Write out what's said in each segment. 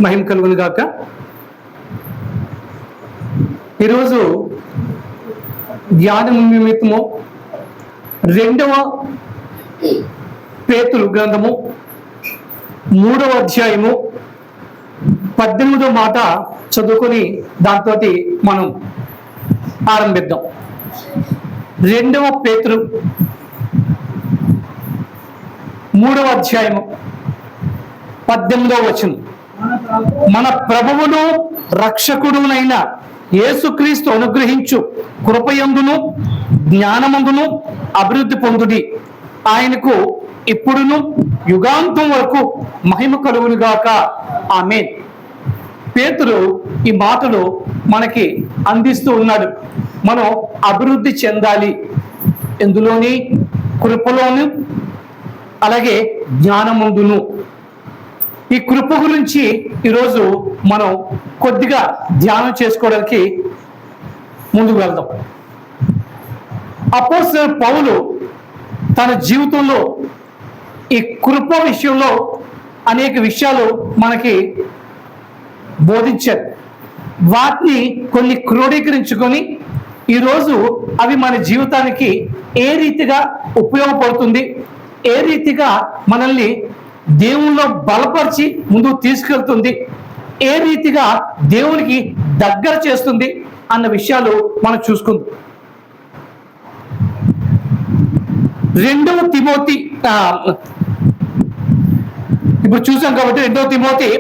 మహిమ కలుగును గాక. ఈరోజు ధ్యానం నిమిత్తము 2వ పేతురు గ్రంథము 3వ అధ్యాయము 18వ మాట చదువుకొని దాంతో మనం ఆరంభిద్దాం. 2వ పేతురు 3వ అధ్యాయము 18వ వచనం. మన ప్రభువును రక్షకుడునైన యేసుక్రీస్తు అనుగ్రహించు కృపయందును జ్ఞానమందును అభివృద్ధి పొందుడి. ఆయనకు ఇప్పుడును యుగాంతం వరకు మహిమ కలుగునుగాక. ఆమేన్. పేతురు ఈ మాటలు మనకి అందిస్తూ ఉన్నాడు. మనం అభివృద్ధి చెందాలి, ఎందులోని? కృపలోను, అలాగే జ్ఞానమందును. ఈ కృప గురించి ఈరోజు మనం కొద్దిగా ధ్యానం చేసుకోవడానికి ముందుకు వెళ్దాం. అపోస్తలుడైన పౌలు తన జీవితంలో ఈ కృప విషయంలో అనేక విషయాలు మనకి బోధించారు. వాటిని కొన్ని క్రోడీకరించుకొని ఈరోజు అవి మన జీవితానికి ఏ రీతిగా ఉపయోగపడుతుంది, ఏ రీతిగా మనల్ని దేవుల్లో బలపరిచి ముందుకు తీసుకెళ్తుంది, ఏ రీతిగా దేవునికి దగ్గర చేస్తుంది అన్న విషయాలు మనం చూసుకుందాం. 2వ తిమోతి ఇప్పుడు చూసాం కాబట్టి 2వ తిమోతి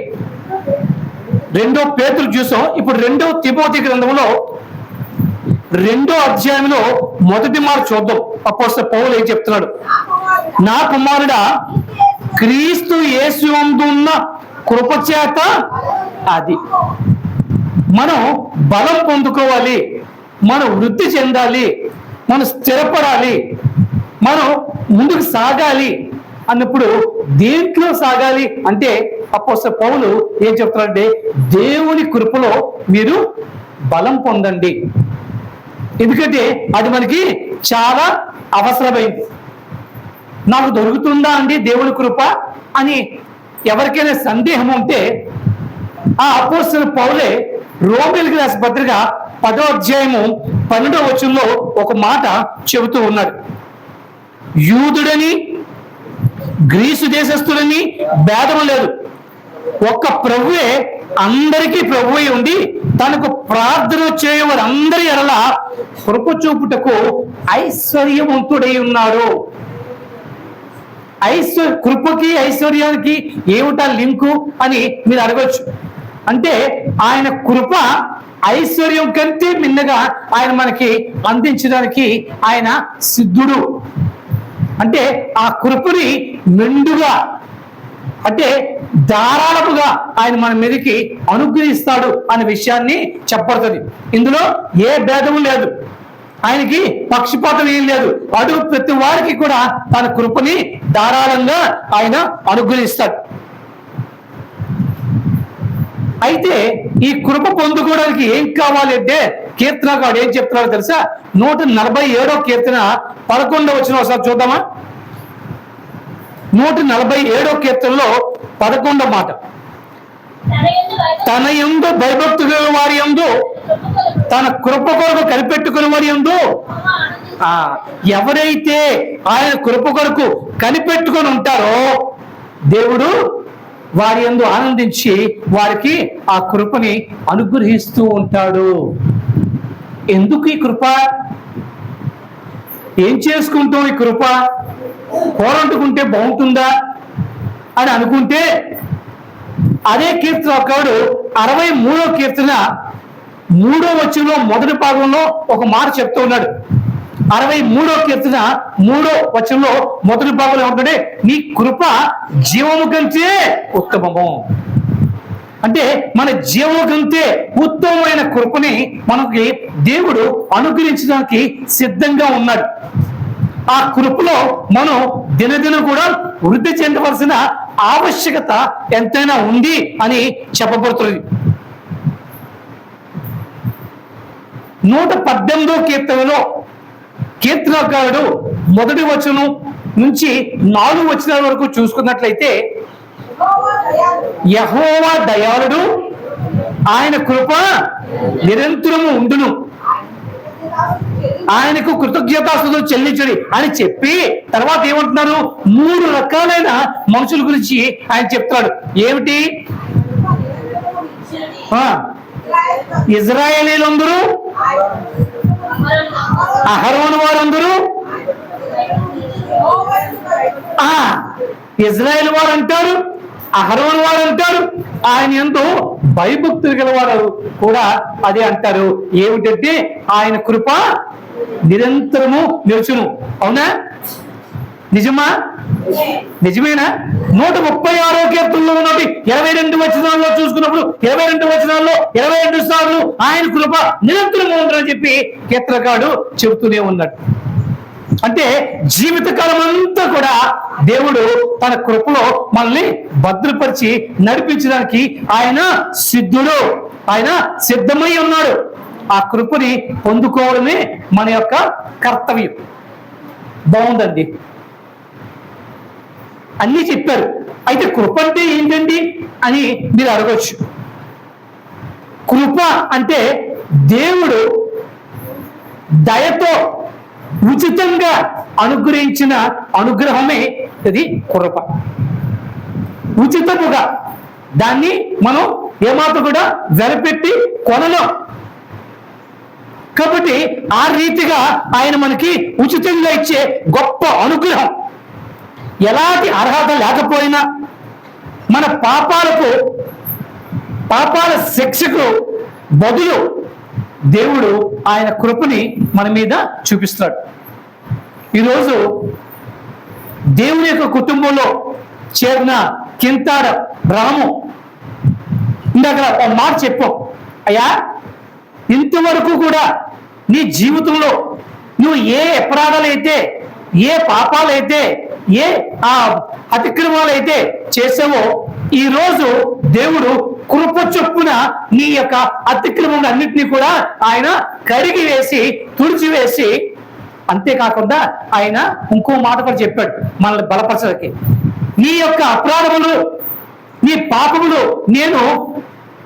2వ పేతురు చూసాం. ఇప్పుడు 2వ తిమోతి గ్రంథంలో 2వ అధ్యాయంలో మొదటి మాట చూద్దాం. అపోస్తలుడైన పౌలు ఏం చెప్తున్నాడు? నా కుమారుడా, క్రీస్తు యేసు యందున్న కృపచేత అది మనం బలం పొందుకోవాలి, మనం వృద్ధి చెందాలి, మనం స్థిరపడాలి, మనం ముందుకు సాగాలి అన్నప్పుడు దేంట్లో సాగాలి అంటే అపోస్తలుడైన పౌలు ఏం చెప్తున్నాడంటే, దేవుని కృపలో మీరు బలం పొందండి. ఎందుకంటే అది మనకి చాలా అవసరమైంది. నాకు దొరుకుతుందా అండి దేవుని కృప అని ఎవరికైనా సందేహం ఉంటే ఆ అపోస్తలుడైన పౌలే రోమీయులకు రాసిన పత్రిక 10వ అధ్యాయము 12వ వచనంలో ఒక మాట చెబుతూ ఉన్నాడు. యూదుడని గ్రీసు దేశస్థుడని భేదం లేదు, ఒక్క ప్రభువే అందరికీ ప్రభువై ఉండి తనకు ప్రార్థన చేయవారు అందరి ఎడల కృప చూపుటకు ఐశ్వర్యవంతుడై ఉన్నాడు. కృపకి ఐశ్వర్యానికి ఏమిటా లింకు అని మీరు అడగచ్చు. అంటే ఆయన కృప ఐశ్వర్యం కంటే మిన్నగా ఆయన మనకి అందించడానికి ఆయన సిద్ధుడు. అంటే ఆ కృపని మెండుగా, అంటే ధారాళముగా ఆయన మన మీదకి అనుగ్రహిస్తాడు అనే విషయాన్ని చెప్పబడుతుంది. ఇందులో ఏ భేదము లేదు, ఆయనకి పక్షపాతం ఏం లేదు. అటు ప్రతి వారికి కూడా తన కృపని ధారాళంగా ఆయన అనుగ్రహిస్తాడు. అయితే ఈ కృప పొందుకోవడానికి ఏం కావాలి అంటే కీర్తనకారుడు ఏం చెప్తున్నాడో తెలుసా? 147వ కీర్తన 11వ వచనం ఒకసారి చూద్దామా? 147వ కీర్తనలో 11వ మాట, తన యందు భయభక్తుల వారి యందు తన కృప కొరకు కనిపెట్టుకుని వారి యందు, ఎవరైతే ఆయన కృప కొరకు కనిపెట్టుకొని ఉంటారో దేవుడు వారి యందు ఆనందించి వారికి ఆ కృపని అనుగ్రహిస్తూ ఉంటాడు. ఎందుకు ఈ కృప? ఏం చేసుకుంటాం ఈ కృప? కూరంటుకుంటే బాగుంటుందా అని అనుకుంటే అదే కీర్తనకారుడు 63వ కీర్తన 3వ వచనంలో మొదటి భాగంలో ఒక మాట చెప్తూ ఉన్నాడు. 63వ కీర్తన 3వ వచనంలో మొదటి భాగంలో ఏమంటాడే, నీ కృప జీవము కంటే ఉత్తమము. అంటే మన జీవము కంటే ఉత్తమమైన కృపని మనకి దేవుడు అనుగ్రహించడానికి సిద్ధంగా ఉన్నాడు. ఆ కృపలో మనం దినదిన కూడా వృద్ధి చెందవలసిన ఆవశ్యకత ఎంతైనా ఉంది అని చెప్పబడుతుంది. 118వ కీర్తనలో కీర్తనకారుడు మొదటి వచనం నుంచి 4 వచనాల వరకు చూసుకున్నట్లయితే యెహోవా దయాళుడు, ఆయన కృప నిరంతరము ఉండును, ఆయనకు కృతజ్ఞతాస్తుతులు చెల్లించడి అని చెప్పి తర్వాత ఏమంటున్నారు? 3 రకాలైన మనుషుల గురించి ఆయన చెప్తాడు. ఏమిటి? ఇజ్రాయేలీలందరూ, అహరోను వారందరూ, ఇజ్రాయేల్ వారు అంటారు, అహరోను వారు అంటారు, ఆయన యందు భయభక్తులు గలవారు కూడా అదే అంటారు. ఏమిటంటే ఆయన కృప నిరంతరము నిలుచును. అవునా? నిజమా? నిజమేనా? 136వ కీర్తనలో ఉన్నది 22 వచనాల్లో చూసుకున్నప్పుడు 22 వచనాల్లో 22 సార్లు ఆయన కృప నిరంతరము ఉందని చెప్పి కీర్తనకారుడు చెబుతూనే ఉన్నాడు. అంటే జీవితకాలం అంతా కూడా దేవుడు తన కృపలో మనల్ని భద్రపరిచి నడిపించడానికి ఆయన సిద్ధుడు, ఆయన సిద్ధమై ఉన్నాడు. ఆ కృపని పొందుకోవడమే మన యొక్క కర్తవ్యం. బాగుందండి, అన్నీ చెప్పారు. అయితే కృప అంటే ఏంటండి అని మీరు అడగచ్చు. కృప అంటే దేవుడు దయతో ఉచితంగా అనుగ్రహించిన అనుగ్రహమే ఇది కృప. ఉచితముగా, దాన్ని మనం ఏమాత్రం కూడా వెలపెట్టి కొనలేం. కాబట్టి ఆ రీతిగా ఆయన మనకి ఉచితంగా ఇచ్చే గొప్ప అనుగ్రహం. ఎలాంటి అర్హత లేకపోయినా మన పాపాల శిక్షకు బదులు దేవుడు ఆయన కృపని మన మీద చూపిస్తాడు. ఈరోజు దేవుని యొక్క కుటుంబంలో చేరిన కింతాడ రాము ఇందాక ఒక మాట చెప్పాం. అయ్యా, ఇంతవరకు కూడా నీ జీవితంలో నువ్వు ఏ అపరాధాలైతే, ఏ పాపాలైతే, ఏ అతిక్రమాలైతే చేసావో ఈరోజు దేవుడు కృప చొప్పున నీ యొక్క అతిక్రమం అన్నింటినీ కూడా ఆయన కడిగి వేసి తుడిచివేసి, అంతేకాకుండా ఆయన ఇంకో మాట కూడా చెప్పాడు మనల్ని బలపరచడానికి. నీ యొక్క అపరాధములు, నీ పాపములు నేను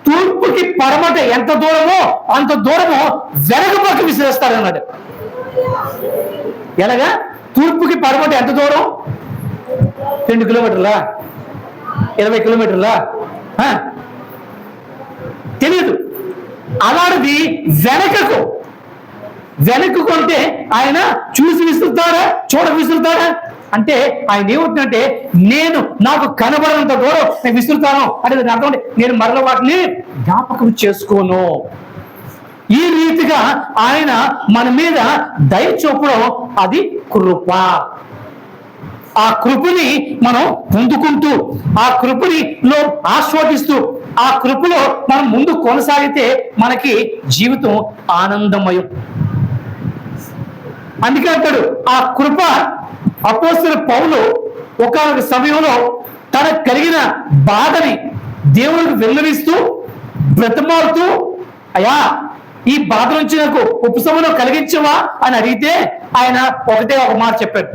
తూర్పుకి పడమట ఎంత దూరమో అంత దూరము వెనకపక్క విసిరేస్తాడన్నాడు. ఎలాగా? తూర్పుకి పడమట ఎంత దూరం? 2 కిలోమీటర్లా, 20 కిలోమీటర్లా తెలియదు. అలాంటిది వెనక్కు కొంటే ఆయన చూసి విసురుతాడా, విసురుతాడా? అంటే ఆయన ఏమంటుందంటే, నేను నాకు కనబడినంత దూరం నేను విసురుతాను అంటే దాని అర్థం నేను మరల వాటిని జ్ఞాపకం చేసుకోను. ఈ రీతిగా ఆయన మన మీద దయ చూపడం అది కృప. ఆ కృపని మనం పొందుకుంటూ, ఆ కృపనిలో ఆస్వాదిస్తూ, ఆ కృపలో మనం ముందు కొనసాగితే మనకి జీవితం ఆనందమయం. అందుకే అంటాడు, ఆ కృప అపోస్తలుడైన పౌలు ఒకానొక సమయంలో తనకు కలిగిన బాధని దేవుడికి విన్నవిస్తూ బ్రతమాడుతూ, అయ్యా ఈ బాధ నుంచి నాకు ఉపశమనం కలిగించవా అని అడిగితే ఆయన ఒకటే ఒక మాట చెప్పాడు.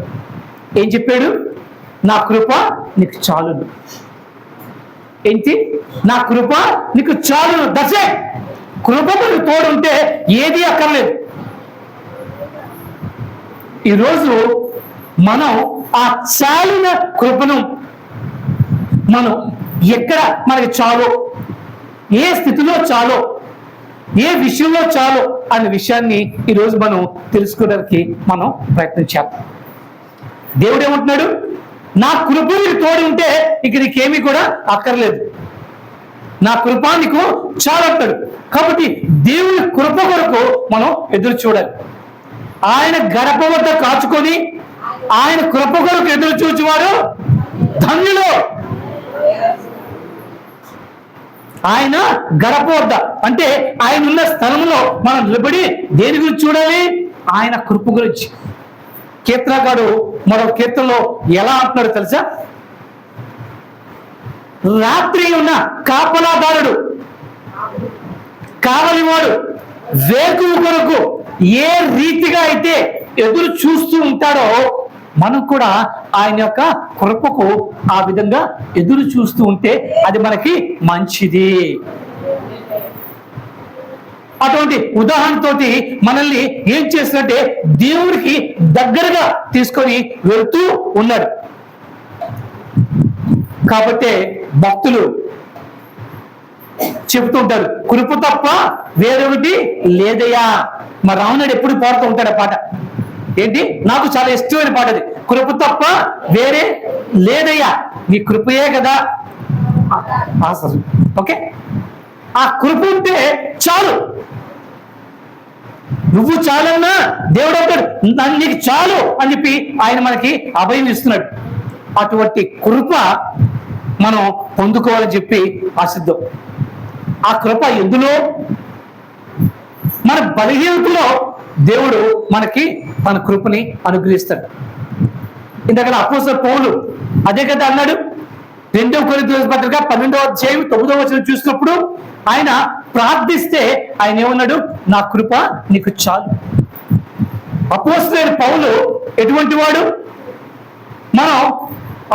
ఏం చెప్పాడు? నా కృప నీకు చాలును. ఏంటి? నా కృప నీకు చాలును. దశే కృప నీకు తోడుంటే ఏది అక్కర్లేదు. ఈరోజు మనం ఆ చాలిన కృపను మనం ఎక్కడ మనకి చాలో, ఏ స్థితిలో చాలో, ఏ విషయంలో చాలో అనే విషయాన్ని ఈరోజు మనం తెలుసుకోవడానికి మనం ప్రయత్నం చేద్దాం. దేవుడు ఏమంటున్నాడు? నా కృప నీకు తోడు ఉంటే ఇక నీకేమీ కూడా అక్కర్లేదు, నా కృప నీకు చాలు అంటాడు. కాబట్టి దేవుని కృప కొరకు మనం ఎదురు చూడాలి. ఆయన గడప వద్ద కాచుకొని ఆయన కృప కొరకు ఎదురు చూచేవాడు ధన్యులు. ఆయన గడప వద్ద అంటే ఆయన ఉన్న స్థలంలో మనం నిలబడి దేని గురించి చూడాలి? ఆయన కృప గురించి. కీర్తనకారుడు మరో కీర్తనలో ఎలా అంటున్నాడు తెలుసా? రాత్రి ఉన్న కాపలాదారుడు, కావలివాడు వేకువ కొరకు ఏ రీతిగా అయితే ఎదురు చూస్తూ ఉంటాడో మనం కూడా ఆయన యొక్క కృపకు ఆ విధంగా ఎదురు చూస్తూ ఉంటే అది మనకి మంచిది. అటువంటి ఉదాహరణతోటి మనల్ని ఏం చేసినట్టే దేవుడికి దగ్గరగా తీసుకొని వెళుతూ ఉన్నాడు. కాబట్టి భక్తులు చెబుతుంటారు, కృప తప్ప వేరొకటి లేదయ్యా. మరి రావణుడు ఎప్పుడు పాడుతూ ఉంటాడు ఆ పాట. ఏంటి? నాకు చాలా ఇష్టమైన పాట అది. కృప తప్ప వేరే లేదయ్యా, నీ కృపయే కదా. ఓకే, ఆ కృప ఉంటే చాలు, నువ్వు చాలన్నా దేవుడు అంటాడు నన్ను నీకు చాలు అని చెప్పి ఆయన మనకి అభయం ఇస్తున్నాడు. అటువంటి కృప మనం పొందుకోవాలని చెప్పి ఆశిద్దాం. ఆ కృప ఎందులో? మన బలహీనతలో దేవుడు మనకి తన కృపని అనుగ్రహిస్తాడు. ఇంతకన్నా అపోస్తలుడు పౌలు అదే కదా అన్నాడు. 2 కొరింథీయుల పత్రిక 12వ అధ్యాయం 9వ వచనం చూసినప్పుడు ఆయన ప్రార్థిస్తే ఆయన ఏమన్నాడు? నా కృప నీకు చాలు. అపోస్తలుడైన పౌలు ఎటువంటి వాడు? మనం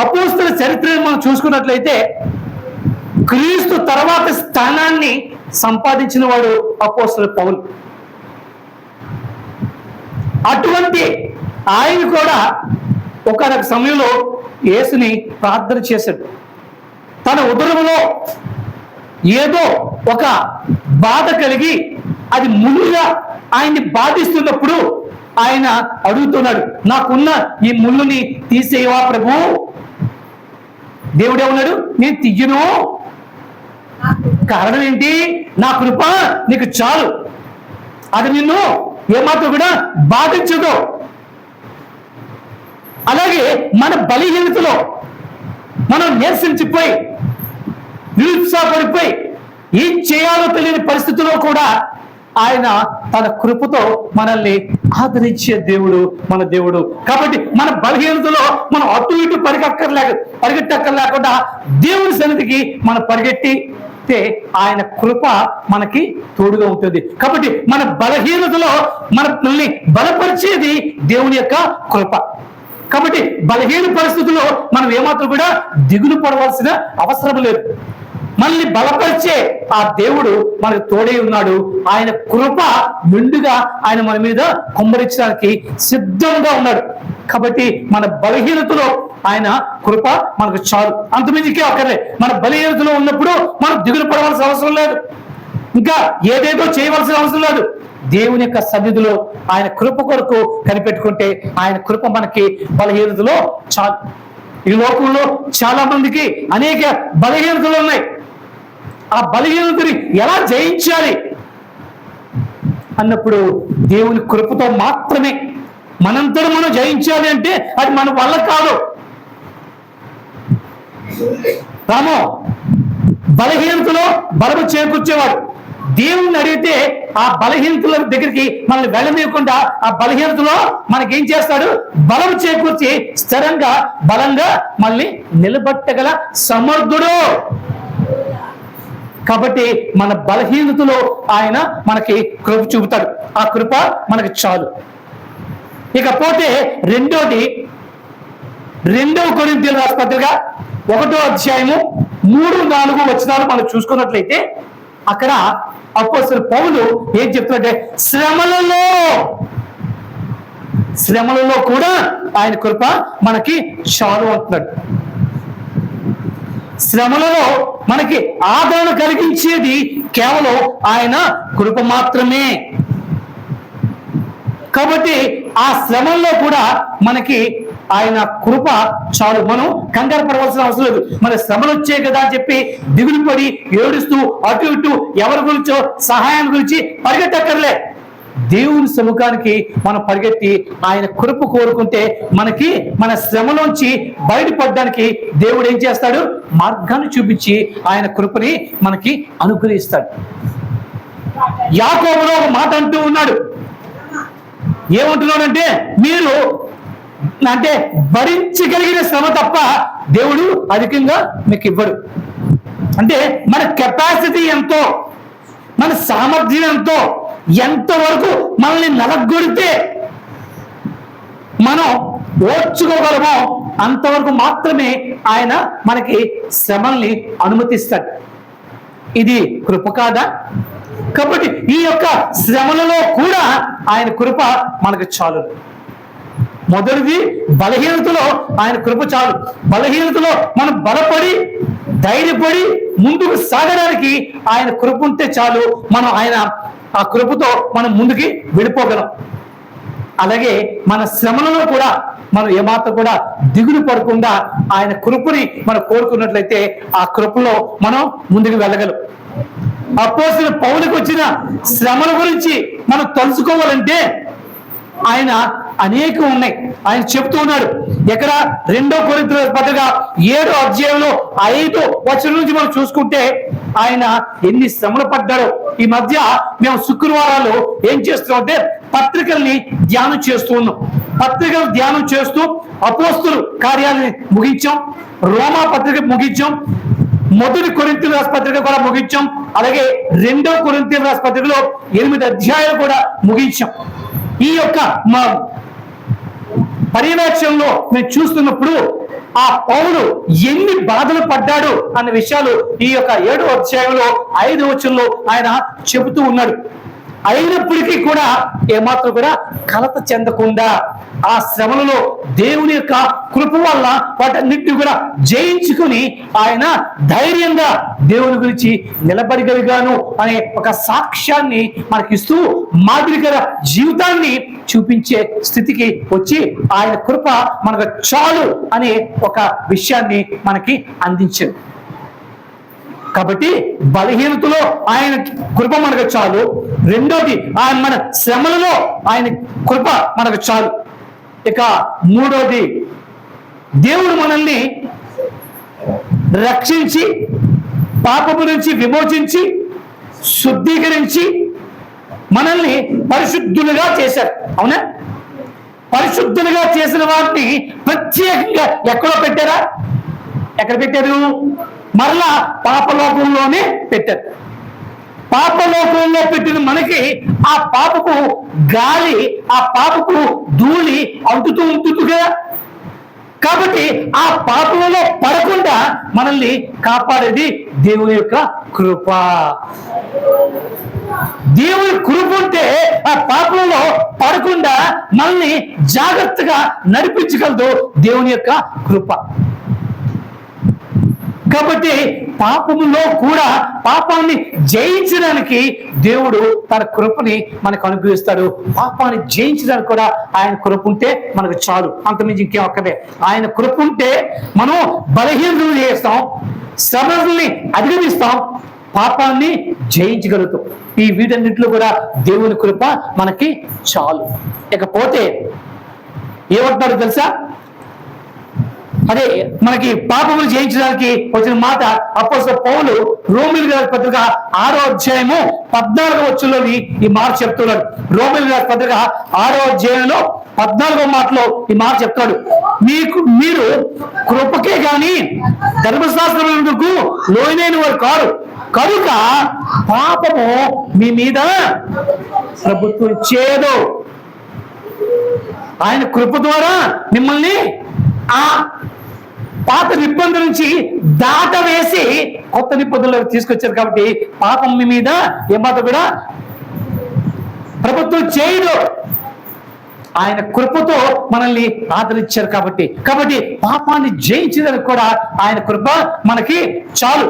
అపోస్తలుల చరిత్రను మనం చూసుకున్నట్లయితే క్రీస్తు తర్వాత స్థానాన్ని సంపాదించిన వాడు అపోస్తలుడు పౌలు. అటువంటి ఆయన కూడా ఒకనొక సమయంలో యేసుని ప్రార్థన చేశాడు. తన ఉదరములో ఏదో ఒక బాధ కలిగి అది ముళ్ళుగా ఆయన్ని బాధిస్తున్నప్పుడు ఆయన అడుగుతున్నాడు, నాకున్న ఈ ముళ్ళుని తీసేయవా ప్రభు? దేవుడే ఉన్నాడు, నేను తీయను. కారణం ఏంటి? నా కృప నీకు చాలు, అది నిన్ను ఏమాత్రం కూడా బాధించదు. అలాగే మన బలహీనతలో మనం నీరసించిపోయి నిరుత్సాహపడిపోయి ఏం చేయాలో తెలియని పరిస్థితిలో కూడా ఆయన తన కృపతో మనల్ని ఆదరించే దేవుడు మన దేవుడు. కాబట్టి మన బలహీనతలో మనం అటు ఇటు పరిగెట్టక్కర్లేకుండా దేవుని సన్నిధికి మనం పరిగెట్టితే ఆయన కృప మనకి తోడుగా ఉంటుంది. కాబట్టి మన బలహీనతలో మనల్ని బలపరిచేది దేవుని యొక్క కృప. కాబట్టి బలహీన పరిస్థితుల్లో మనం ఏమాత్రం కూడా దిగులు పడవలసిన అవసరం లేదు. మనల్ని బలపరిచే ఆ దేవుడు మనకు తోడై ఉన్నాడు. ఆయన కృప మెండుగా ఆయన మన మీద కుమ్మరించడానికి సిద్ధంగా ఉన్నాడు. కాబట్టి మన బలహీనతలో ఆయన కృప మనకు చాలు, అంతమందికే అక్కర్లే. మన బలహీనతలో ఉన్నప్పుడు మనం దిగులు పడవలసిన అవసరం లేదు, ఇంకా ఏదేదో చేయవలసిన అవసరం లేదు. దేవుని యొక్క సన్నిధిలో ఆయన కృప కొరకు కనిపెట్టుకుంటే ఆయన కృప మనకి బలహీనతలో చాలు. ఈ లోకంలో చాలా మందికి అనేక బలహీనతలు ఉన్నాయి. ఆ బలహీనతని ఎలా జయించాలి అన్నప్పుడు దేవుని కృపతో మాత్రమే. మనంతరం మనం జయించాలి అంటే అది మన వల్ల కాదు. రామో బలహీనతలో బలము చేకూర్చేవాడు. దేవుణ్ణి అడిగితే ఆ బలహీనతల దగ్గరికి మనల్ని వెళ్ళనీయకుండా ఆ బలహీనతలో మనకేం చేస్తాడు? బలం చేకూర్చి స్థిరంగా బలంగా మళ్ళీ నిలబట్టగల సమర్థుడు. కాబట్టి మన బలహీనతలో ఆయన మనకి కృప చూపుతాడు. ఆ కృప మనకి చాలు. ఇకపోతే 2వ కొరింథీయుల రాసిన పత్రిక 1వ అధ్యాయము 3-4 వచనాలు మనం చూసుకున్నట్లయితే అక్కడ అపోస్తలుడు పౌలు ఏం చెప్తున్నాడంటే శ్రమలలో కూడా ఆయన కృప మనకి చాలు అంటున్నాడు. శ్రమలలో మనకి ఆదరణ కలిగించేది కేవలం ఆయన కృప మాత్రమే. కాబట్టి ఆ శ్రమల్లో కూడా మనకి ఆయన కృప చాలు. మనం కంగారు పడవలసిన అవసరం లేదు. మన శ్రమలు వచ్చాయి కదా అని చెప్పి దిగులు పడి ఏడుస్తూ అటు ఇటు ఎవరి గురించో సహాయం గురించి పరిగెట్టక్కర్లే. దేవుని సముఖానికి మనం పరిగెత్తి ఆయన కృప కోరుకుంటే మనకి మన శ్రమలోంచి బయటపడడానికి దేవుడు ఏం చేస్తాడు? మార్గాన్ని చూపించి ఆయన కృపని మనకి అనుగ్రహిస్తాడు. యాకోబులో ఒక మాట అంటూ ఉన్నాడు. ఏమంటున్నాడంటే మీరు అంటే భరించగలిగిన శ్రమ తప్ప దేవుడు అధికంగా మీకు ఇవ్వడు. అంటే మన కెపాసిటీ ఎంతో, మన సామర్థ్యం ఎంతో, ఎంతవరకు మనల్ని నలగొడితే మనం ఓర్చుకోగలమో అంతవరకు మాత్రమే ఆయన మనకి శ్రమల్ని అనుమతిస్తాడు. ఇది కృప కాదా? కాబట్టి ఈ యొక్క శ్రమలలో కూడా ఆయన కృప మనకు చాలు. మొదటిది బలహీనతలో ఆయన కృప చాలు. బలహీనతలో మనం బలపడి ధైర్యపడి ముందుకు సాగడానికి ఆయన కృప ఉంటే చాలు. మనం ఆ కృపతో మనం ముందుకి వెళ్ళిపోగలం. అలాగే మన శ్రమలలో కూడా మనం ఏమాత్రం కూడా దిగులు పడకుండా ఆయన కృపని మనం కోరుకున్నట్లయితే ఆ కృపలో మనం ముందుకు వెళ్ళగలం. అపోస్తలుడు పౌలుకు వచ్చిన శ్రమల గురించి మనం తెలుసుకోవాలంటే ఆయన అనేకం ఉన్నాయి. ఆయన చెప్తూ ఉన్నాడు. ఎక్కడ 2 కొరింథీయుల పత్రిక 7వ అధ్యాయంలో 5వ వచనం నుంచి మనం చూసుకుంటే ఆయన ఎన్ని శ్రమలు పడ్డాడో. ఈ మధ్య మేము శుక్రవారాలు ఏం చేస్తున్నాం అంటే పత్రికల్ని ధ్యానం చేస్తూ ఉన్నాం. పత్రికలు ధ్యానం చేస్తూ అపోస్తలుల కార్యాలని ముగించాం, రోమా పత్రిక ముగించాం, 1 కొరింథీయుల రాసిన పత్రిక కూడా ముగించాం, అలాగే 2వ కొరింథీయుల రాసిన పత్రికలో 8 అధ్యాయాలు కూడా ముగించాం. ఈ యొక్క మా పర్యవేక్షణలో మేము చూస్తున్నప్పుడు ఆ పౌలు ఎన్ని బాధలు పడ్డాడు అన్న విషయాలు ఈ యొక్క 7వ అధ్యాయంలో 5వ వచనంలో ఆయన చెబుతూ ఉన్నాడు. అయినప్పటికీ కూడా ఏమాత్రం కూడా కలత చెందకుండా ఆ శ్రమలలో దేవుని యొక్క కృప వల్ల వాటన్నిటిని కూడా జయించుకుని ఆయన ధైర్యంగా దేవుని గురించి నిలబడగలిగాను అనే ఒక సాక్ష్యాన్ని మనకిస్తూ మాదిరికర జీవితాన్ని చూపించే స్థితికి వచ్చి ఆయన కృప మనకు చాలు అనే ఒక విషయాన్ని మనకి అందించింది. కాబట్టి బలహీనతలో ఆయన కృప మనకు చాలు. రెండోది ఆయన మన శ్రమలలో ఆయన కృప మనకు చాలు. ఇక మూడోది దేవుడు మనల్ని రక్షించి పాపము నుంచి విమోచించి శుద్ధీకరించి మనల్ని పరిశుద్ధులుగా చేశారు. అవునా? పరిశుద్ధులుగా చేసిన వాటిని ప్రత్యేకంగా ఎక్కడో పెట్టారా? ఎక్కడ పెట్టారు? మరలా పాపలోకంలోనే పెట్టారు. పాపలోకంలో పెట్టిన మనకి ఆ పాపపు గాలి, ఆ పాపపు ధూళి అంటుతూ ఉంటుంది కదా. కాబట్టి ఆ పాపంలో పడకుండా మనల్ని కాపాడేది దేవుని యొక్క కృప. దేవుని కృప ఉంటే ఆ పాపంలో పడకుండా మనల్ని జాగ్రత్తగా నడిపించగలదు దేవుని యొక్క కృప. కాబట్టి పాపములో కూడా పాపాన్ని జయించడానికి దేవుడు తన కృపని మనకు అనుగ్రహిస్తాడు. పాపాన్ని జయించడానికి కూడా ఆయన కృప ఉంటే మనకు చాలు, అంతమించి ఇంకేం ఒక్కదే. ఆయన కృప ఉంటే మనం బలహీనతలు చేస్తాం, శ్రమల్ని అధిగమిస్తాం, పాపాన్ని జయించగలుగుతాం. ఈ వీటన్నిటిలో కూడా దేవుని కృప మనకి చాలు. ఇకపోతే ఏమంటారు తెలుసా? అదే మనకి పాపములు జయించడానికి వచ్చిన మాట అపోస్తలుడు పౌలు రోమీయులకు రాసిన పత్రిక 6వ అధ్యాయము 14వ వచనంలోని ఈ మాట చెప్తున్నాడు. రోమీయులకు రాసిన పత్రిక 6వ అధ్యాయంలో 14వ మాటలో ఈ మాట చెప్తాడు. మీరు కృపకే గాని ధర్మశాస్త్రములకు లోనైన వారు కారు కనుక పాపము మీ మీద ప్రభుత్వం చేయదు. ఆయన కృప ద్వారా మిమ్మల్ని ఆ పాత నిబంధన నుంచి దాటవేసి కొత్త నిబంధనలోకి తీసుకొచ్చారు. కాబట్టి పాపం మీ మీద ఏమాత్రం కూడా ప్రభుత్వం చేయదు. ఆయన కృపతో మనల్ని ఆదరించారు. కాబట్టి పాపాన్ని జయించడానికి కూడా ఆయన కృప మనకి చాలు,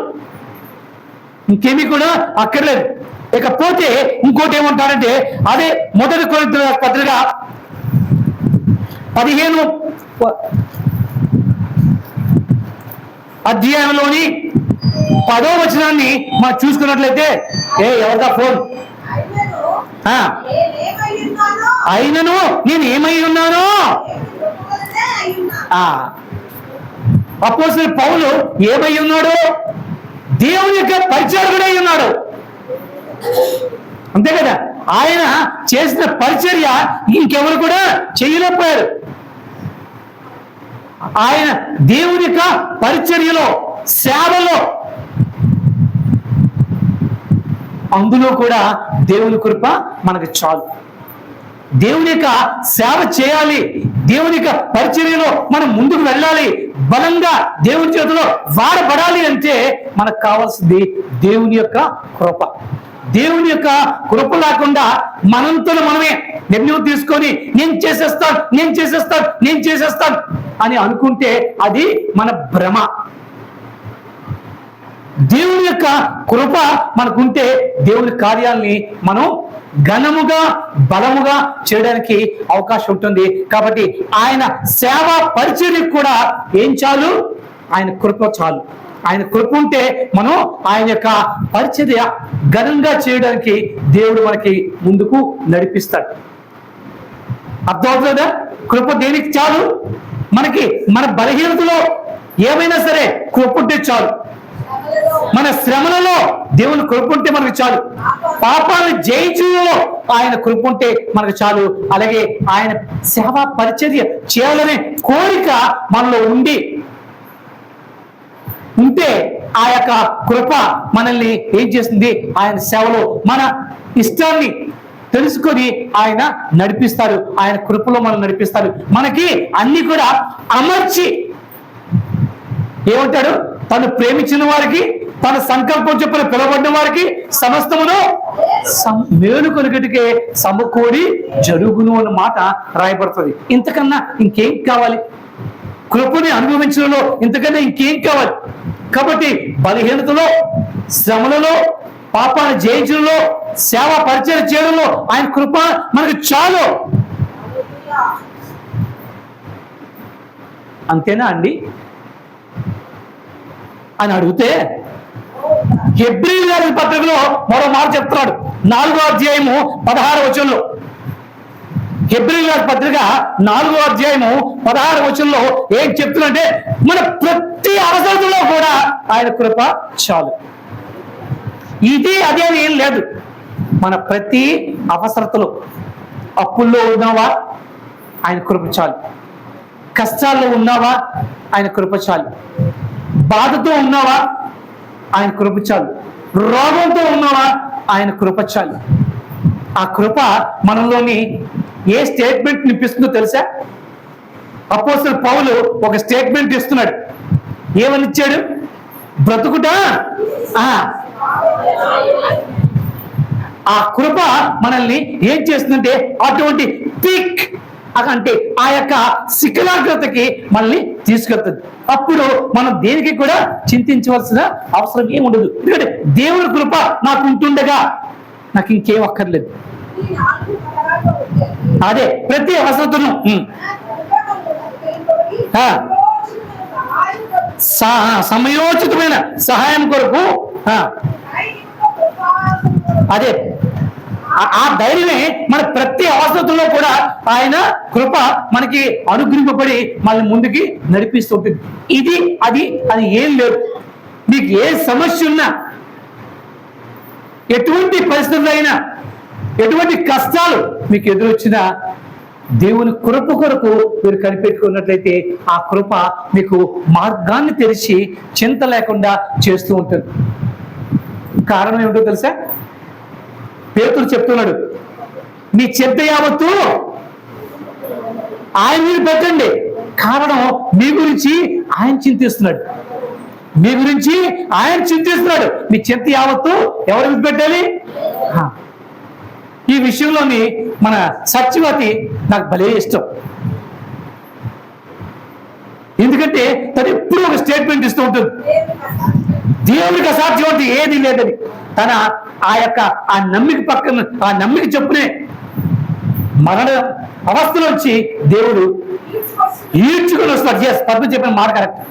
ఇంకేమీ కూడా అక్కర్లేదు. ఇకపోతే ఇంకోటి ఏమంటారంటే అదే 1 కొరింథీయుల పత్రిక 15వ అధ్యాయంలోని 10వ వచనాన్ని మనం చూసుకున్నట్లయితే ఎవరిదా ఫోన్? అయినను నేను ఏమై ఉన్నానో. అపోస్తలుడు పౌలు ఏమై ఉన్నాడు? దేవుని యొక్క పరిచారకుడై ఉన్నాడు. అంతే కదా. ఆయన చేసిన పరిచర్య ఇంకెవరు కూడా చేయలేకపోయారు. ఆయన దేవుని యొక్క పరిచర్యలో, సేవలో, అందులో కూడా దేవుని కృప మనకు చాలు. దేవుని యొక్క సేవ చేయాలి, దేవుని యొక్క పరిచర్యలో మనం ముందుకు వెళ్ళాలి, బలంగా దేవుని చేతిలో వాడబడాలి అంటే మనకు కావాల్సింది దేవుని యొక్క కృప. దేవుని యొక్క కృప లేకుండా మనంతో మనమే నిర్ణయం తీసుకొని నేను చేసేస్తాను అని అనుకుంటే అది మన భ్రమ. దేవుని యొక్క కృప మనకుంటే దేవుని కార్యాలని మనం ఘనముగా బలముగా చేయడానికి అవకాశం ఉంటుంది. కాబట్టి ఆయన సేవా పరిచర్యకు కూడా ఏం చాలు? ఆయన కృప చాలు. ఆయన కృప ఉంటే మనం ఆయన యొక్క పరిచర్య ఘనంగా చేయడానికి దేవుడు మనకి ముందుకు నడిపిస్తాడు. అర్థమవుతుందా? కృప దేనికి చాలు? మనకి మన బలహీనతలో ఏమైనా సరే కృప ఉంటే చాలు. మన శ్రమలలో దేవుని కృప ఉంటే మనకు చాలు. పాపాలను జయించడంలో ఆయన కృప ఉంటే మనకు చాలు. అలాగే ఆయన సేవా పరిచర్య చేయాలనే కోరిక మనలో ఉంటే ఆ యొక్క కృప మనల్ని ఏం చేస్తుంది? ఆయన సేవలో మన ఇష్టాన్ని తెలుసుకొని ఆయన నడిపిస్తారు. ఆయన కృపలో మనం నడిపిస్తారు. మనకి అన్ని కూడా అమర్చి ఏమంటాడు? తను ప్రేమించిన వారికి, తన సంకల్పం చెప్పిన పిలవబడిన వారికి సమస్తమును మేలు కొనుగటికే సమకూడి జరుగును అన్న మాట రాయబడుతుంది. ఇంతకన్నా ఇంకేం కావాలి? కృపని అనుభవించడంలో ఇంతకన్నా ఇంకేం కావాలి? కాబట్టి బలహీనతలో, శ్రమలలో, పాపాన్ని జయించడంలో, సేవ పరిచయం చేయడంలో ఆయన కృప మనకు చాలు. అంతేనా అండి అని అడిగితే హెబ్రీయుల పత్రికలో మరో మాట చెప్తున్నాడు. 4వ అధ్యాయము 16వ వచనంలో, హెబ్రీయుల పత్రిక 4వ అధ్యాయము 16వ వచనంలో ఏం చెప్తున్నంటే మన ప్రతి అవసరంలో కూడా ఆయన కృప చాలు. ఇది అదే అని ఏం లేదు. మన ప్రతి అవసరతలో, అప్పుల్లో ఉన్నావా ఆయన కృప చాలు, కష్టాల్లో ఉన్నావా ఆయన కృప చాలు, బాధతో ఉన్నావా ఆయన కృప చాలు, రోగంతో ఉన్నావా ఆయన కృప చాలు. ఆ కృప మనలోని ఏ స్టేట్మెంట్ నింపిస్తుందో తెలుసా? అపోస్తలుడు పౌలు ఒక స్టేట్మెంట్ ఇస్తున్నాడు. ఏమని ఇచ్చాడు? బ్రతుకుట. ఆ కృప మనల్ని ఏం చేస్తుందంటే అటువంటి పీక్ అంటే ఆ యొక్క శిఖరాగ్రతకి మనల్ని తీసుకెళ్తుంది. అప్పుడు మనం దేనికి కూడా చింతించవలసిన అవసరం ఏమి ఉండదు. ఎందుకంటే దేవుని కృప నాకు ఉంటుండగా నాకు ఇంకేం అక్కర్లేదు. అదే ప్రతి అవసరతను సమయోచితమైన సహాయం కొరకు అదే ఆ ధైర్యమే మన ప్రతి అవసరంలో కూడా ఆయన కృప మనకి అనుగ్రహింపబడి మనల్ని ముందుకి నడిపిస్తుంటుంది. ఇది అది అని ఏం లేదు. మీకు ఏ సమస్య ఉన్నా, ఎటువంటి పరిస్థితులు అయినా, ఎటువంటి కష్టాలు మీకు ఎదురొచ్చినా దేవుని కృప కొరకు మీరు కనిపెట్టుకున్నట్లయితే ఆ కృప మీకు మార్గాన్ని తెరిచి చింత లేకుండా చేస్తూ ఉంటుంది. కారణం ఏమిటో తెలుసా? పేతురు చెప్తున్నాడు, మీ చింత యావత్తు ఆయన మీద పెట్టండి. కారణం మీ గురించి ఆయన చింతిస్తున్నాడు. మీ గురించి ఆయన చింతిస్తున్నాడు. మీ చింత యావత్తు ఎవరి మీద పెట్టాలి? ఈ విషయంలోని మన సత్యవతి నాకు భలే ఇష్టం. ఎందుకంటే తను ఎప్పుడు ఒక స్టేట్మెంట్ ఇస్తూ ఉంటుంది, దేవునికి అసాధ్యం అంటే ఏది లేదని. తన ఆ యొక్క ఆ నమ్మిక పక్కన ఆ నమ్మిక చెప్పునే మరణ అవస్థలోంచి దేవుడు ఈడ్చుకొని వస్తాడు. పద్మ చెప్పిన మాట కరెక్ట్.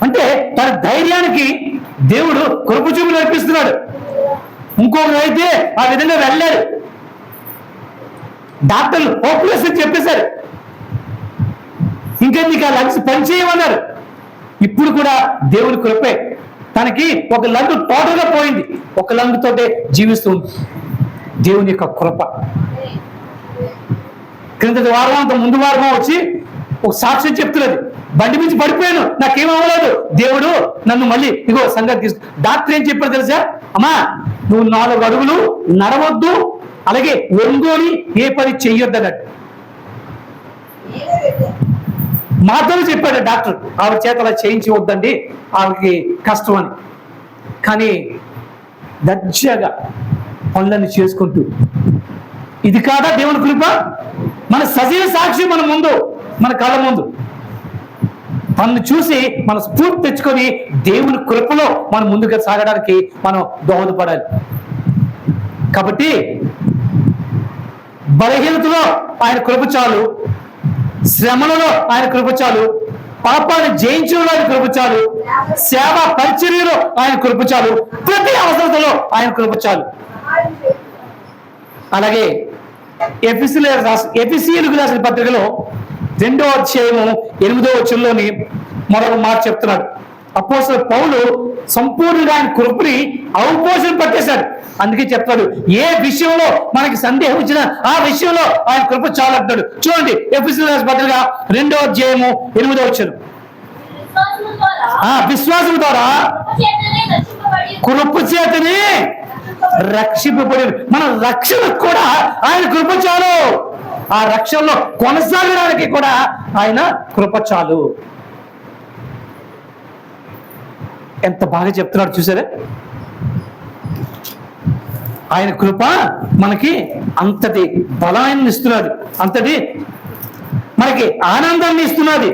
అంటే తన ధైర్యానికి దేవుడు కృప చూపు నడిపిస్తున్నాడు. ఇంకొకరు అయితే ఆ విధంగా వెళ్ళారు. డాక్టర్లు హోప్లెస్ అని చెప్పేశారు. ఇంకా నీకు ఆ లంగ్స్ పనిచేయమన్నారు. ఇప్పుడు కూడా దేవుని కృపే. తనకి ఒక లంగ్ టోటల్ గా పోయింది, ఒక లంగ్ తోటే జీవిస్తుంది. దేవుని యొక్క కృప. క్రిందటి వారం అంత ముందు వారం వచ్చి ఒక సాక్ష్యం చెప్తున్నది, బండి నుంచి పడిపోయాను, నాకేమవ్వలేదు, దేవుడు నన్ను మళ్ళీ ఇగో సంగతి తీసుకు. డాక్టర్ ఏం చెప్పారు తెలుసా? అమ్మా, నువ్వు 4 అడుగులు నడవద్దు, అలాగే ఒంగోని ఏ పని చెయ్యొద్దన్నట్టు మాత్రమే చెప్పాడు డాక్టర్, ఆవిడ చేత అలా చేయించవద్దండి, ఆవిడకి కష్టం అని. కానీ దర్జాగా పనులన్నీ చేసుకుంటూ, ఇది కాదా దేవుని కృప? మన సజీవ సాక్షి మన ముందు, మన కళ్ళ ముందు తనను చూసి మన స్ఫూర్తి తెచ్చుకొని దేవుని కృపలో మనం ముందుగా సాగడానికి మనం దోహదపడాలి. కాబట్టి బలహీనతలో ఆయన కృప చాలు, శ్రమలలో ఆయన కృప చాలు, పాపాన్ని జయించడంలో ఆయన కృప చాలు, సేవ పరిచర్యలో ఆయన కృప చాలు, ప్రతి అవసరతలో ఆయన కృప చాలు. అలాగే ఎఫెసీయులకు రాసిన పత్రికలో 2వ అధ్యాయము 8వ వచనంలోని మరొక మాట చెప్తున్నాడు. అపోస్తలుడు పౌలు సంపూర్ణంగా ఆయన కృపని అవపోషణ పట్టేశాడు. అందుకే చెప్తాడు, ఏ విషయంలో మనకి సందేహం వచ్చినా ఆ విషయంలో ఆయన కృప చాలు అంటాడు. చూడండి, ఎఫెసీయులకు రాసిన పత్రిక 2వ అధ్యాయము 8వ వచనం. విశ్వాసం ద్వారా కృప చేతనే రక్షింపబడి, మన రక్షణ కూడా ఆయన కృప చాలు. ఆ రక్షణలో కొనసాగడానికి కూడా ఆయన కృప చాలు. ఎంత బాగా చెప్తున్నాడు చూసారా? ఆయన కృప మనకి అంతటి బలాన్ని ఇస్తున్నది, అంతటి మనకి ఆనందాన్ని ఇస్తున్నది.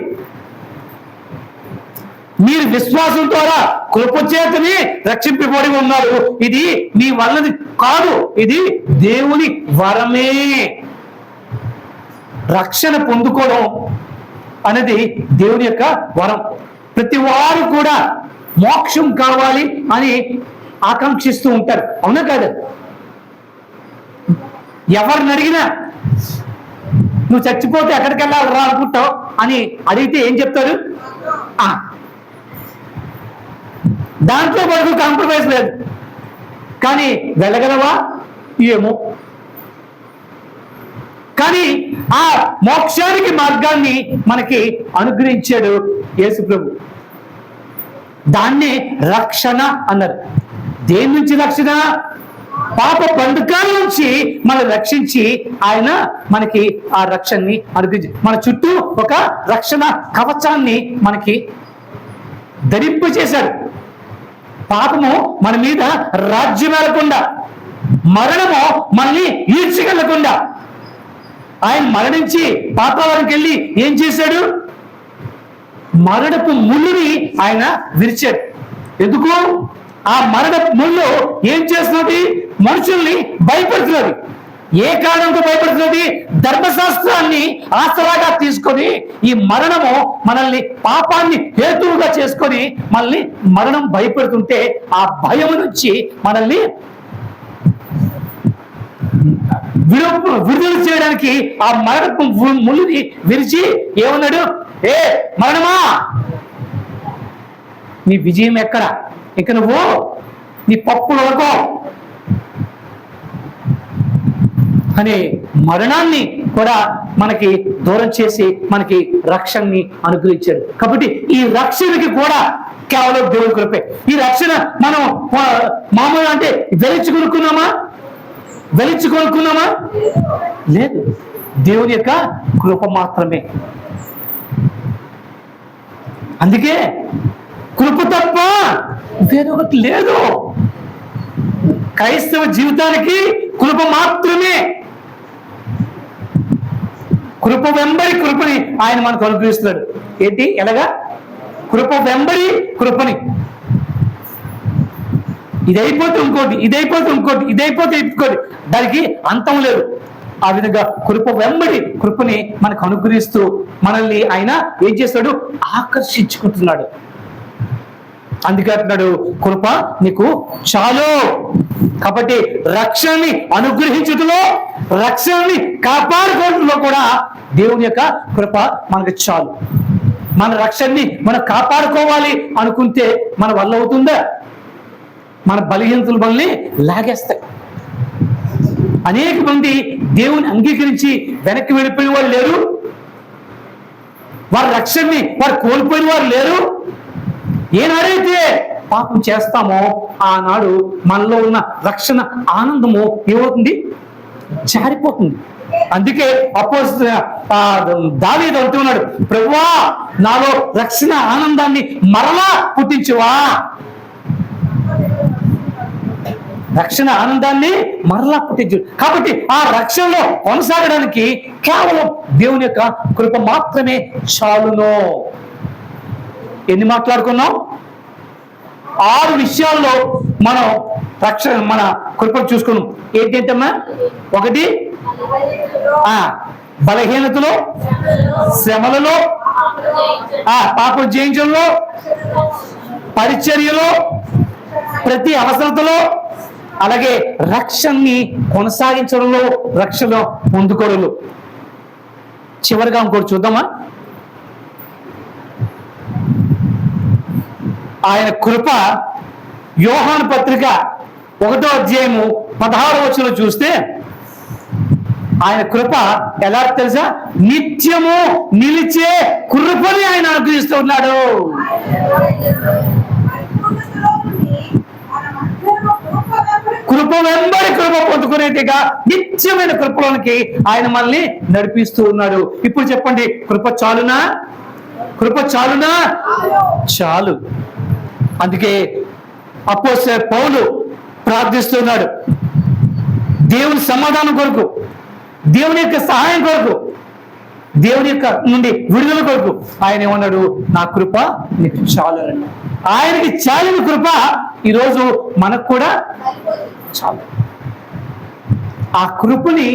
మీరు విశ్వాసం ద్వారా కృప చేతని రక్షింపబడి ఉన్నారు. ఇది మీ వల్లది కాదు, ఇది దేవుని వరమే. రక్షణ పొందుకోవడం అనేది దేవుని యొక్క వరం. ప్రతి వారు కూడా మోక్షం కావాలి అని ఆకాంక్షిస్తూ ఉంటారు, అవునా కాదు? ఎవరిని అడిగినా నువ్వు చచ్చిపోతే ఎక్కడికి వెళ్ళాలి రా అనుకుంటావు అని అడిగితే ఏం చెప్తారు? దాంట్లో వరకు కాంప్రమైజ్ లేదు. కానీ వెళ్ళగలవా? ఏమో. కానీ ఆ మోక్షానికి మార్గాన్ని మనకి అనుగ్రహించాడు యేసు ప్రభు. దాన్ని రక్షణ అన్నారు. దేని నుంచి రక్షణ? పాప బంధకాల నుంచి మనం రక్షించి ఆయన మనకి ఆ రక్షణని అనుగ్రహించి మన చుట్టూ ఒక రక్షణ కవచాన్ని మనకి ధరింపచేశాడు. పాపము మన మీద రాజ్యం వెళ్ళకుండా, మరణము మనల్ని ఈడ్చగలకుండా, ఆయన మరణించి పాతాళానికి వెళ్ళి ఏం చేశాడు? మరణపు ముళ్ళుని ఆయన విరిచాడు. ఎందుకు? ఆ మరణపు ముళ్ళు ఏం చేస్తున్నది? మనుషుల్ని భయపెడుతున్నది. ఏ కారణంతో భయపెడుతున్నది? ధర్మశాస్త్రాన్ని ఆసరాగా తీసుకొని ఈ మరణము మనల్ని పాపాన్ని హేతువుగా చేసుకొని మనల్ని మరణం భయపెడుతుంటే ఆ భయం నుంచి మనల్ని విడుదల చేయడానికి ఆ మరణపు ముళ్ళుని విరిచి ఏమన్నాడు? ఏ మరణమా, నీ విజయం ఎక్కడ? ఇక నువ్వు నీ పప్పులు వరకు అనే మరణాన్ని కూడా మనకి దూరం చేసి మనకి రక్షణని అనుగ్రహించాడు. కాబట్టి ఈ రక్షణకి కూడా కేవలం దేవుని కృపే. ఈ రక్షణ మనం మామూలు అంటే వెలిచి కొనుక్కున్నామా? లేదు. దేవుని యొక్క కృప మాత్రమే. అందుకే కృప తప్ప వేరొకటి లేదు. క్రైస్తవ జీవితానికి కృప మాత్రమే. కృప వెంబడి కృపని ఆయన మనకు అనుగ్రహిస్తున్నాడు. ఏంటి? ఎలాగా? కృప వెంబడి కృపని. ఇదైపోతే ఇంకోటి, ఇదైపోతే ఇంకోటి, ఇదైపోతే ఇంకోటి, దానికి అంతం లేదు. ఆ విధంగా కృప వెంబడి కృపని మనకు అనుగ్రహిస్తూ మనల్ని ఆయన ఏం చేస్తాడు? ఆకర్షించుకుంటున్నాడు. అందుకే అంటున్నాడు, కృప నీకు చాలు. కాబట్టి రక్షణని అనుగ్రహించుటలో, రక్షణని కాపాడుకోవడంలో కూడా దేవుని యొక్క కృప మనకు చాలు. మన రక్షణని మనం కాపాడుకోవాలి అనుకుంటే మన వల్ల అవుతుందా? మన బలహీనతలు మనల్ని లాగేస్తాయి. అనేక మంది దేవుని అంగీకరించి వెనక్కి వెళ్ళిపోయిన వాళ్ళు లేరు, వారి రక్షణని వారు కోల్పోయిన వారు లేరు. ఏనాడైతే పాపం చేస్తామో ఆనాడు మనలో ఉన్న రక్షణ ఆనందము ఏమవుతుంది? జారిపోతుంది. అందుకే దావీదు అంటున్నాడు, ప్రభువా నాలో రక్షణ ఆనందాన్ని మరలా పుట్టించువా. రక్షణ ఆనందాన్ని మరలా పుట్టించు. కాబట్టి ఆ రక్షణలో కొనసాగడానికి కేవలం దేవుని యొక్క కృప మాత్రమే చాలును. ఎన్ని మాట్లాడుకున్నాం? 6 విషయాల్లో మనం మన కృపను చూసుకున్నాం. ఏంటంటమ్మా? 1 బలహీనతలో, శ్రమలలో, పాపం జయించడంలో, పరిచర్యలో, ప్రతి అవసరతలో, అలాగే రక్షణని కొనసాగించడంలో, రక్షణ పొందుకోవడంలో. చివరిగా ఇంకోటి చూద్దామా? ఆయన కృప యోహాను పత్రిక 1వ అధ్యాయము 16వ వచనంలో చూస్తే ఆయన కృప ఎలా తెలుసా? నిత్యము నిలిచే కృపని ఆయన అనుగ్రహిస్తూ ఉన్నాడు. కృప వెంబడి కృప పొందుకునేట్టుగా నిత్యమైన కృపలోనికి ఆయన మనల్ని నడిపిస్తూ ఉన్నాడు. ఇప్పుడు చెప్పండి, కృప చాలునా? కృప చాలునా? చాలు. అందుకే అపోస్తలుడైన పౌలు ప్రార్థిస్తున్నాడు దేవుని సమాధానం కొరకు, దేవుని యొక్క సహాయం కొరకు, దేవుని యొక్క నుండి విడుదల కొరకు. ఆయన ఏమన్నాడు? నా కృప నీకు చాలు అన్నాడు. ఆయనకి చాలిన కృప ఈరోజు మనకు కూడా చాలు. ఆ కృపని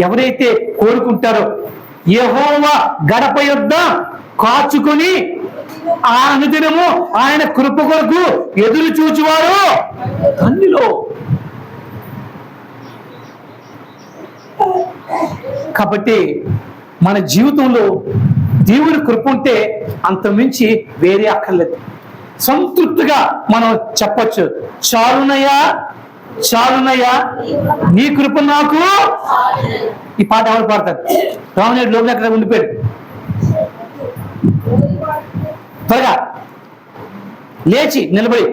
ఎవరైతే కోరుకుంటారో, యెహోవా గడప యొద్ద కాచుకొని ఆ అనుదినము ఆయన కృప కొరకు ఎదురు చూచువారు ధన్యులు. కాబట్టి మన జీవితంలో దేవుని కృప ఉంటే అంతమించి వేరే అక్కర్లేదు. సంతృప్తిగా మనం చెప్పొచ్చు, చాలునయ్యా చాలునయ్యా నీ కృప నాకు. ఈ పాట ఎవరు పాడతారు? రామనేడు లోపల ఎక్కడ ఉండిపోయాడు. త్వరగా లేచి నిలబడి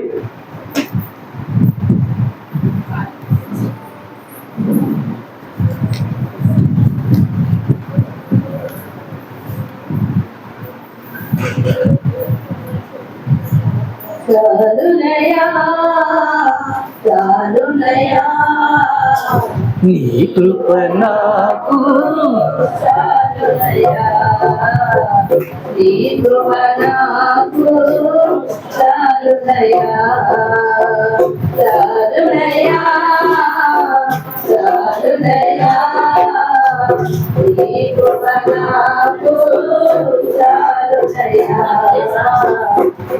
నీ కృప నాకు, నీ కృప నాకు చాలునయ్యా, చాలునయ్యా, చాలునయ్యా, నీ కృప నాకు చాలునయ్యా,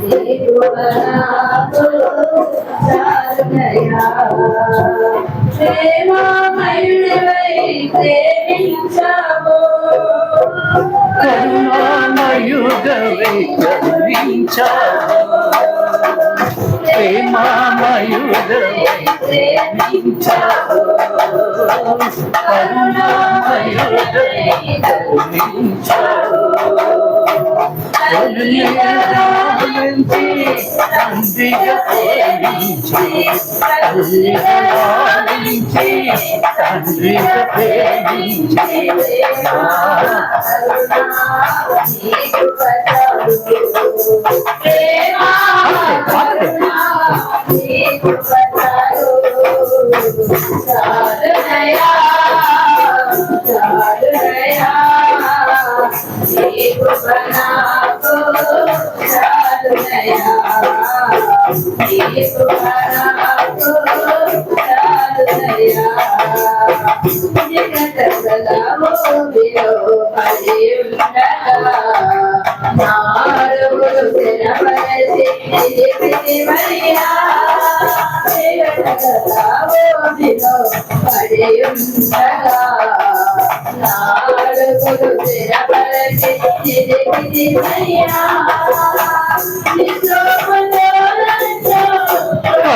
నీ కృప నాకు చాలునయ్యా. ప్రేమమయుడవై ప్రేమించావు, కరుణామయుడవై కరుణించావు, ప్రేమమయుడవై ప్రేమించావు, కరుణామయుడవై కరుణించావు, తండ్రిగా ప్రేమించి, తండ్రిగా లాలించి, తండ్రిగా ప్రేమించి,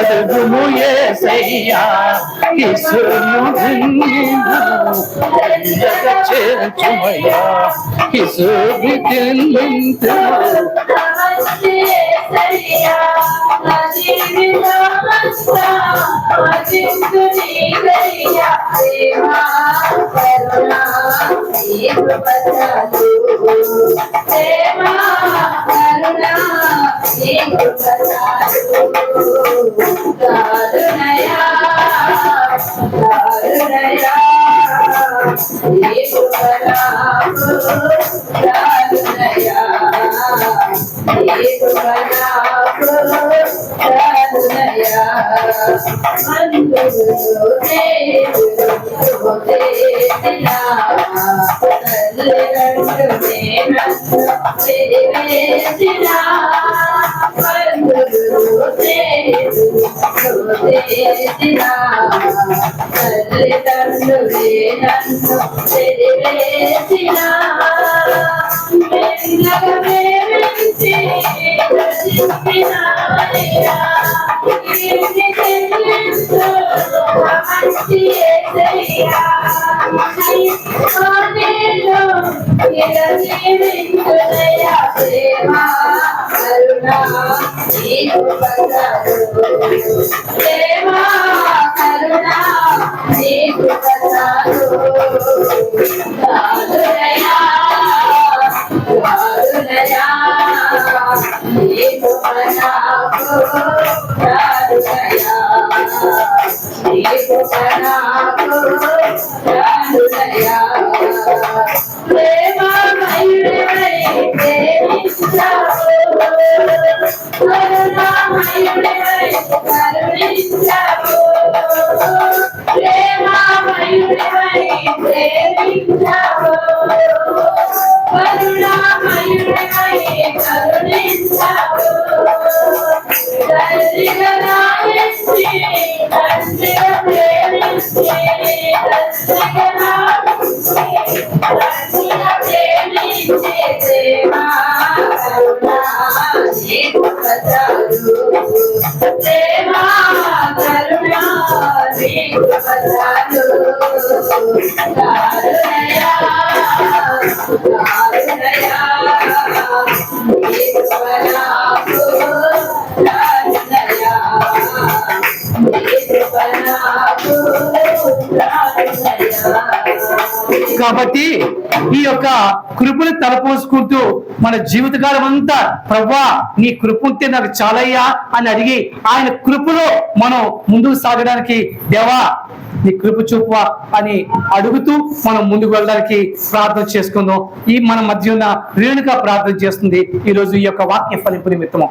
అడుగుము యేసయ్యా యేసును చేర్చుమయ్యా, యేసు విధింతుము కరుణయా నీ కృప నాకు కరుణయా నీ కృప నాకు కరుణయా మందులు దేవుడు చేసినా తల్లిదండ్రులే నన్ను వెలివేసినా మందులు దేవుడు చేసినా తల్లిదండ్రులే నన్ను వెలివేసినా మెల్లగా ప్రేమించి రచించినాయా కీర్తి చెల్లించు మంచి యేసయ్యా నీలో నిరజీవించునయా ప్రేమ కరుణ నీ కృపచారు ప్రేమ కరుణ నీ కృపచారు కారుణయా కారుణయా నీ కృప నాకు కారుణయా నీ కృప నాకు కారుణయా ప్రేమమయుడవై ప్రేమించావు కరుణామయుడవై కరుణించావు ప్రేమమయుడవై ప్రేమించావు కరుణామయుడవై కరుణించావు తండ్రిగా నాయసి తండ్రిగా ప్రేమించి తండ్రిగా నాయసి తండ్రిగా ప్రేమించి ప్రేమ కరుణ నీ కృపచారు ప్రేమ కరుణ నీ కృపచారు కారుణయా కారుణయా నీ కృప నాకు కారుణయా నీ కృప నాకు కారుణయా. కాబట్టి ఈ యొక్క కృపను తలపోసుకుంటూ మన జీవితకాలం అంతా ప్రభువా నీ కృప ఉంటే నాకు చాలయ్యా అని అడిగి ఆయన కృపలో మనం ముందుకు సాగడానికి దేవా నీ కృప చూపువా అని అడుగుతూ మనం ముందుకు వెళ్ళడానికి ప్రార్థన చేసుకుందాం. ఈ మన మధ్య ఉన్న రేణుక ప్రార్థన చేస్తుంది ఈ రోజు ఈ యొక్క వాక్య ఫలింపు నిమిత్తము.